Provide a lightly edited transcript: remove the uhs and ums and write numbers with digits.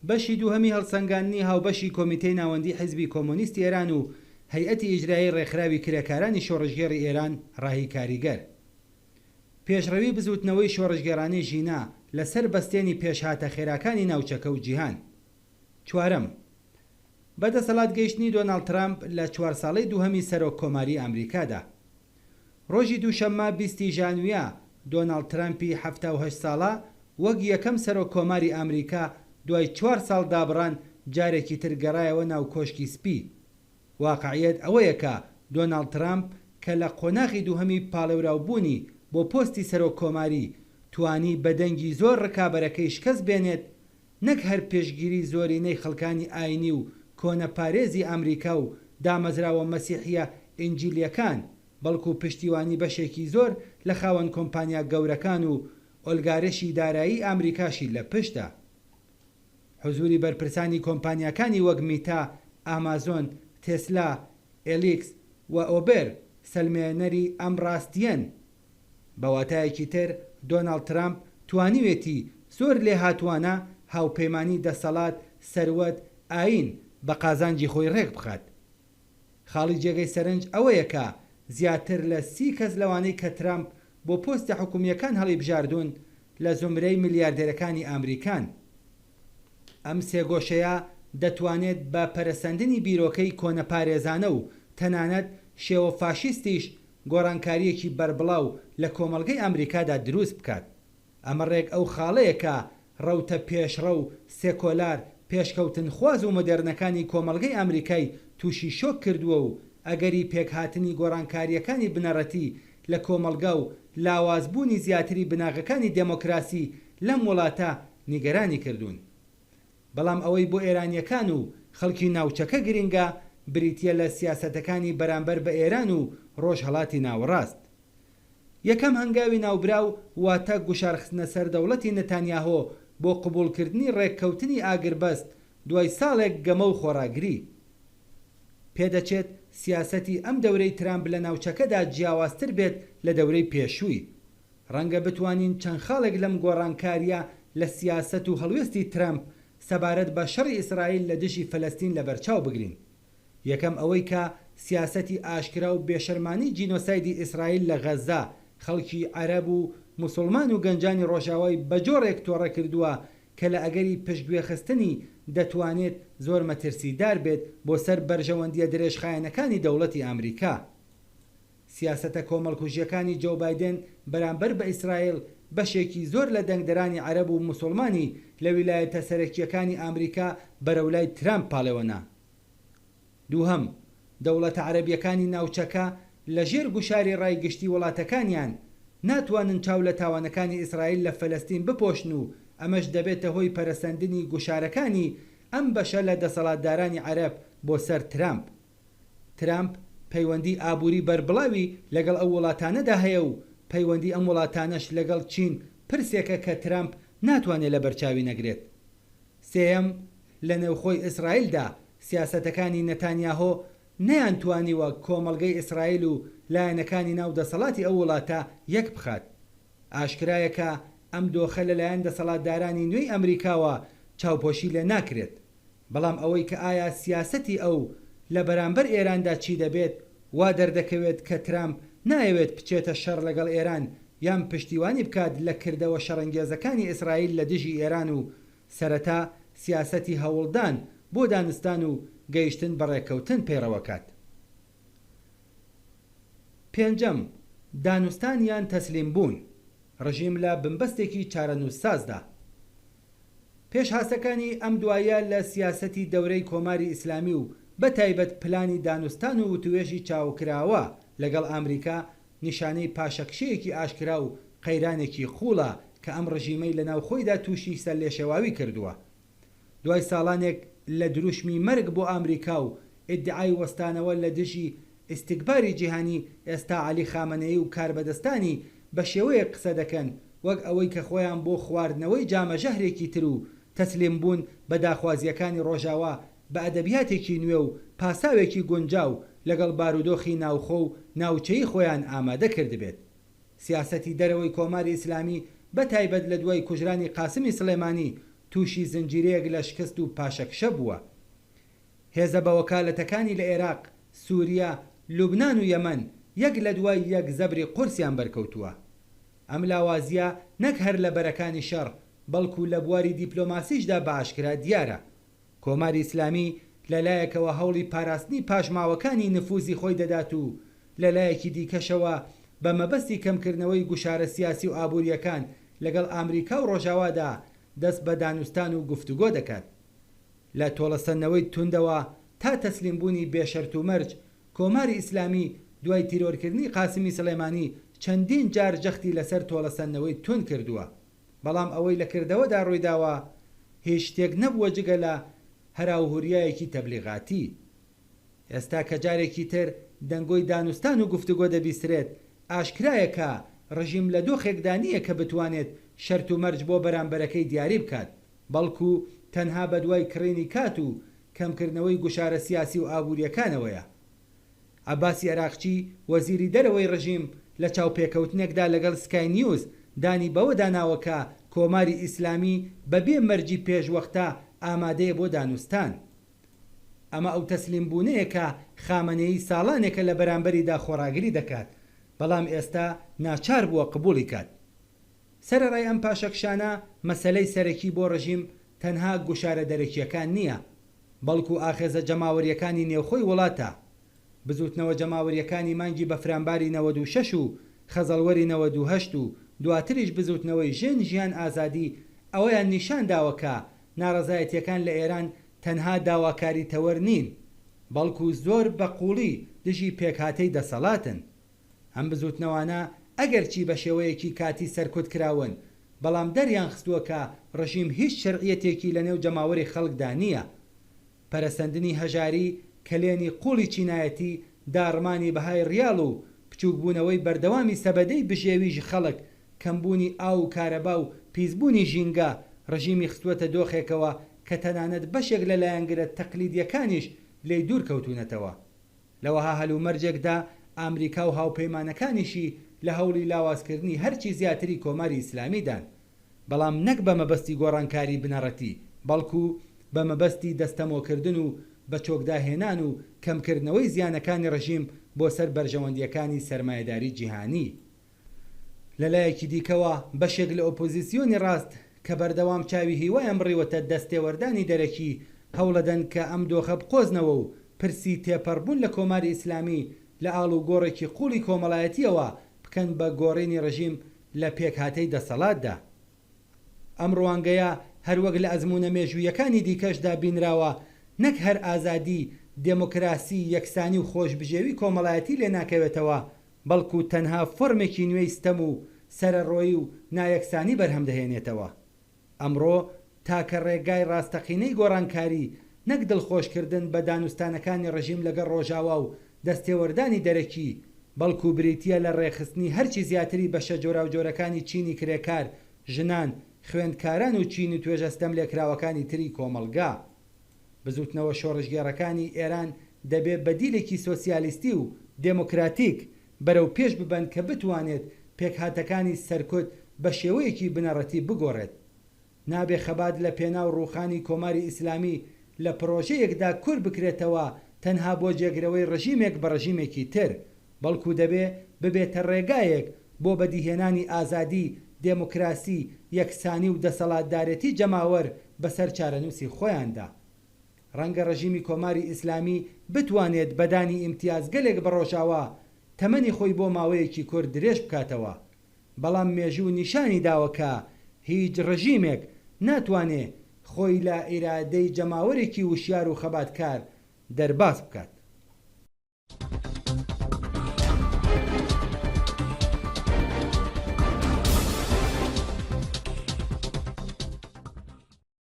بەشی دووهەمی هەڵسەنگاندنی هاوبەشی کۆمیتەی ناوەندی حیزبی کۆمۆنیستی ئێران و هەیئەتی ئیجرایی ڕێکخراوی کرێکارانی شۆڕژگێڕی ئێران ڕاهی کاریگەر. پێشڕەوی بزوتنەوەی شۆڕژگێڕانەی ژینا لەسەر بەستێنی پێشهاتە خێراکانی ناوچەکە و جیهان. چوارەم، بەدەسەڵات گەیشتنی دۆناڵد ترامپ لە 4 ساڵەی دووهەمی سەرۆک کۆماری ئەمریکادا. ڕۆژی دووشەممە 20 ژانویە دۆناڵد ترامپی 78 ساڵە وەک یەکەم سەرۆک کۆماری ئەمریکا دوای 4 ساڵ دابڕان جارێکی تر گەڕایەوە ناو کۆشکی سپی. واقعیەت ئەوەیە کە دۆناڵد ترامپ کە لە قۆناغی دووهەمی پاڵێوراوبوونی بۆ پۆستی سەرۆک کۆماری توانی بەدەنگی زۆر ڕکابەرەکەی شکست بێنێت، نەک هەر پێشگیری زۆرینەی خەڵکانی ئاینی و کۆنەپارێزی ئەمریکا و دامەزراوە مەسیحیە ئینجیلیەکان، بەڵکو پشتیوانی بەشێکی زۆر لە خاوەن کۆمپانیا گەورەکان و ئۆلگارشی دارایی ئەمریکاشی لە پشتە. حزوری بەرپرسانی کۆمپانیاکانی وەک میتا، ئامازۆن، تێسلا، ئێلیکس و ئۆبەر سەلمێنەری ئەم ڕاستیەن. بەواتایەکی تر دۆناڵد ترامپ توانیوێتی زۆر لێ هاتووانە هاوپەیمانی دەسەڵات، سەروەت، ئاین بە قازانجی خۆی ڕێک بخات. خاڵی جێگەی سەرنج ئەوەیە کە زیاتر لە 30 کەس لەوانەی کە ترامپ بۆ پۆستە حکومیەکان هەڵی بژاردوون لە زمرەی ملیاردێرەکانی ئەمریکان. ئەم سێگۆشەیە دەتوانێت بە پەرەسەندنی بیرۆکەی کۆنەپارێزانە و تەنانەت شێوە فاشیستیش گۆڕانکاریەکی بربڵاو لە کۆمەڵگەی ئەمریکادا دروست بکات. ئەمە ڕێک ئەو خاڵەیە کە ڕەوتە پێشڕە و سێکۆلار پێشکەوتن خواز و مۆدێرنەکانی کۆمەڵگەی ئەمریکای تووشی شۆک کردووە و ئەگەری پێکهاتنی گۆڕانکاریەکانی بنەڕەتی لە کۆمەڵگا و لاوازبوونی زیاتری بناغەکانی دموکراسی لەم وڵاتە نیگەرانی کردوون. بەڵام ئەوەی بۆ ئێرانیەکان و خەڵکی ناوچەکە گرنگە بریتیە لە سیاسەتەکانی بەرامبەر بە ئێران و ڕۆژهەڵاتی ناوەڕاست. یەکەم هەنگاوی ناوبراو واتە گوشارخستنە سەر دەوڵەتی نەتانیاهۆ بۆ قبولکردنی ڕێککەوتنی ئاگربەست دوای ساڵێک گەمە و خۆراگری. پێدەچێت سیاسەتی ئەم دەورەی ترامپ لە ناوچەکەدا جیاوازتر بێت لە دەورەی پێشووی. ڕەنگە بتوانین چەند خاڵێک لەم گۆڕانکاریە لە سیاسەت و هەڵوێستی ترامپ سەبارەت بە شەڕی ئیسرائیل لە دژی فەلەستین لە بەرچاو بگرین. یەکەم ئەوەی کە سیاسەتی ئاشکرا و بێشەرمانی جینۆسایدی ئیسرائیل لە غەزا خەڵکی عەرەب و موسڵمان و گەنجانی ڕۆژاوای بەجۆڕێک تۆڕە کردووە کە لە ئەگەری پشتگوێخستنی دەتوانێت زۆر مەترسیدار بێت بۆ سەر بەرژەوەندیە درێژخایەنەکانی دەوڵەتی ئەمریکا. سیاسەتە کۆمەڵکوژیەکانی جۆ بایدن بەرامبەر بە ئیسرائیل بەشێکی زۆر لە دەنگدەرانی عەرەب و موسڵمانی لە ویلایەتە سەرەکیەکانی ئەمریکا بەرەولای ترامپ پاڵێوەنا. دووهەم، دەوڵەتە عەرەبیەکانی ناوچەکە لەژێر گوشاری ڕایگشتی وڵاتەکانیان ناتوانن چاو لە تاوانەکانی ئیسرائیل لە فەلەستین بپۆشن و ئەمەش دەبێتە هۆی پەرەسەندنی گوشارەکانی ئەم بەشە لە دەسەڵاتدارانی عەرەب بۆ سەر ترامپ. ترامپ پەیوەندی ئابووری بربڵاوی لەگەڵ ئەو وڵاتانەدا هەیە و پەیوەندی ئەم وڵاتانەش لەگەڵ چین پرسێکە کە ترامپ ناتوانێت لە بەرچاوی نەگرێت. سێەم، لە نێوخۆی ئیسرائیلدا سیاسەتەکانی نەتانیاهۆ نەیانتوانیوە کۆمەڵگەی ئیسرائیل و لایەنەکانی ناو دەسەڵاتی ئەو وڵاتە یەک بخات. ئاشکرایەکە ئەم دۆخە لەلایەن دەسەڵاتدارانی نوێی ئەمریکاوە چاوپۆشی لێ ناکرێت. بەڵام ئەوەی کە ئایا سیاسەتی ئەو لە بەرامبەر ئێراندا چی دەبێت وا دەردەکەوێت کە ترامپ نایەوێت بچێتە شەڕ لەگەڵ ئێران یان پشتیوانی بکات لە کردەوە شەڕەنگێزەکانی ئیسرائیل لە دژی ئێران و سەرەتا سیاسەتی هەوڵدان بۆ دانستان و گەیشتن بە ڕێکەوتن پەیڕەوەکات. پێنجەم، دانوستان یان تەسلیم بوون. ڕژیم لە بنبەستێکی چارەنووسسازدا. پێشهاسەکانی ئەم دوایە لە سیاسەتی دەورەی کۆماری ئیسلامی و بەتایبەت پلانی دانوستان و وتوێژی چاوکراوە لەگەڵ ئەمریکا نیشانەی پاشەکشەیەکی ئاشکرا و قەیرانێکی خوڵە کە ئەم ڕژیمەی لە ناوخۆیدا تووشی سەرلێشێواوی کردووە. دوای ساڵانێک لە دروشمی مەرگ بۆ ئەمریکا و ئیدعای وەستانەوە لە دژی ئیستیکباری جیهانی، ئێستا عەلی خامنەئی و کاربەدەستانی بە شێوەیە قسە دەکەن وەک ئەوەی کە خۆیان بۆ خواردنەوەی جامەژەهرێکی تر و تەسلیم بوون بە داخوازیەکانی ڕۆژاوا بە ئەدەبیاتێکی نوێ و پاساوێکی گونجاو لەگەڵ بارودۆخی ناوخۆ و ناوچەی خۆیان ئامادە کردبێت. سیاسەتی دەرەوەی کۆماری ئیسلامی بەتایبەت لە دوای کوژرانی قاسمی سلێمانی تووشی زنجیرەیەک لە شکست و پاشەکشە بووە. هێزە بە وەکالەتەکانی لە عێراق، سووریا، لوبنان و یەمەن یەک لە دوای یەک زەبری قورسیان بەرکەوتووە. ئەم لاوازیە نەک هەر لە بەرەکانی شەڕ بەڵکو لە بواری دیپلۆماسیشدا بە ئاشکرا دیارە. کۆماری ئیسلامی لەلایەکەوە هەوڵی پاراستنی پاشماوەکانی نفوزی خۆی دەدات و لەلایەکی دیکەشەوە بە مەبەستی کەمکردنەوەی گوشارە سیاسی و ئابوووریەکان لەگەڵ ئامریکا و ڕۆژاوادا دەست بە دانوستان و گفتوگۆ دەکات. لە تۆڵەسەندنەوەی توندەوە تا تەسلیمبوونی بێشەرت و مەرج، کۆماری ئیسلامی دوای تیرۆرکردنی قاسمی سلێمانی چەندین جار جەختی لەسەر تۆڵەسەندنەوەی تند کردووە، بەڵام ئەوەی لە کردەوەدا ڕوویداوە هیچ شتێک نەبووە جگە لە هەراوهوریایەکی تەبلیغاتی. ئێستا کە جارێکی تر دەنگۆی دانوستان و گفتوگۆ دەبیسترێت، ئاشکرایەکە ڕژیم لە دۆخێکدا نییە کە بتوانێت شەرت و مەرج بۆ بەرامبەرەکەی دیاری بکات، بەڵکو تەنها بە دوای کڕینی کات و کەمکردنەوەی گوشارە سیاسی و ئابوووریەکانەوەیە. عەباسی عێراقچی وەزیری دەرەوەی ڕژیم لە چاوپێکەوتنێکدا لەگەڵ سکای نیوز دانی بەوە داناوەکە کۆماری ئیسلامی بەبێ مەرجی پێشوەختە ئامادەیە بۆ دانوستان. ئەمە ئەو تەسلیمبوونەیە کە خامنەیی ساڵانێکە لە بەرامبەریدا خۆڕاگری دەکات، بەڵام ئێستا ناچار بووە قبوڵی کات. سەرەڕای ئەم پاشەکشانە مەسەلەی سەرەکی بۆ ڕژیم تەنها گوشارە دەرەکیەکان نییە، بەڵکو ئاخێزە جەماوەریەکانی نێوخۆی وڵاتە. بزوتنەوە جەماوەریەکانی مانگی بەفرامباری 96 و خەزەڵوەری 98 و دواتریش بزوتنەوەی ژیان ئازادی ئەوەیان نیشان داوەکە ناڕەزایەتیەکان لە ئێران تەنها داواکاری تەوەر نین، بەڵکو زۆر بەقووڵی دژی پێکهاتەی دەسەڵاتن. ئەم بزوتنەوانە ئەگەرچی بە شێوەیەکی کاتی سەرکوت کراون، بەڵام دەریان خستووە کە ڕژیم هیچ شەرعیەتێکی لە نێو جەماوەری خەڵکدا نییە. پەرەسەندنی هەژاری، کلێنی قوڵی چینایەتی، داڕمانی بەهای ڕیاڵ و بچووکبوونەوەی بەردەوامی سەبەدەی بژێویژ خەڵک، کەمبوونی ئاو و کارەبا و پیسبوونی ژینگە ڕژیمی خستووەتە دۆخێکەوە کە تەنانەت بەشێک لە لایەنگرە تەقلیدیەکانیش لێی دوور کەوتونەتەوە. لەوەها هەلومەرجێکدا ئامریکا و هاوپەیمانەکانیشی لە هەوڵی لاوازکردنی هەرچی زیاتری کۆماری ئیسلامیدان، بەڵام نەک بە مەبەستی گۆڕانکاری بنەڕەتی، بەڵکو بە مەبەستی دەستەمۆکردن و بە چۆکداهێنان و کەمکردنەوەی زیانەکانی ڕژیم بۆ سەر بەرژەوەندیەکانی سەرمایەداری جیهانی. لەلایەکی دیکەوە بەشێک لە ئۆپۆزیسیۆنی ڕاست کە بەردەوام چاوی هیوایان بڕیوەتە دەستێوەردانی دەرەکی هەوڵەدەن کە ئەم دۆخە بقۆزنەوە و پرسی تێپەڕبوون لە کۆماری ئیسلامی لە ئاڵ و گۆڕێکی قوڵی کۆمەڵایەتیەوە بکەن بە گۆڕینی ڕژیم لە پێکهاتەی دەسەڵاتدا. ئەم ڕوانگەیە هەروەک لە ئەزمونە مێژوویەکانی دیکەشدا بینراوە، نەک هەر ئازادی، دێمۆکراسی، یەکسانی و خۆشبژێوی کۆمەڵایەتی لێ ناکەوێتەوە، بەڵکو تەنها فۆرمێکی نوێی ستەم و سەرەڕۆیی و نایەکسانی بەرهەم دەهێنێتەوە. ئەمڕۆ تاکە ڕێگای ڕاستەقینەی گۆڕانکاری، نەک دڵخۆشکردن بە دانوستانەکانی ڕژیم لەگەڵ ڕۆژاوا و دەستێوەردانی دەرەکی، بەڵکو بریتیە لە ڕێخستنی هەرچی زیاتری بەشە جۆراوجۆرەکانی چینی کرێکار، ژنان، خوێندکاران و چین و توێژەستەم لێکراوەکانی تری کۆمەلگا. بزوتنەوە شۆڕژگێڕەکانی ئێران دەبێت بەدیلێکی سۆسیالیستی و دێمۆکراتیک بەرەو پێش ببەن کە بتوانێت پێکهاتەکانی سەرکوت بە شێوەیەکی بنەڕەتی بگۆڕێت. نابێ خەبات لە پێناو ڕووخانی کۆماری ئیسلامی لە پرۆژەیەکدا کور بکرێتەوە تەنها بۆ جێگرەوەی ڕژیمێک بە ڕژیمێکی تر، بەڵکو دەبێ ببێتە ڕێگایەک بۆ بەدیهێنانی ئازادی، دێمۆکراسی، یەکسانی و دەسەڵاتدارەتی جەماوەر بەسەر چارەنووسی خۆیاندا. ڕەنگە ڕژیمی کۆماری ئیسلامی بتوانێت بەدانی ئیمتیازگەلێک بە ڕۆژاوا تەمەنی خۆی بۆ ماوەیەکی کورت درێژ بکاتەوە، بەڵام مێژوو نیشانی داوەکە هیچ ڕژیمێک ناتوانێت خۆی لە ئیرادەی جەماوەرێکی وشیار و خەباتکار دەرباز بکات.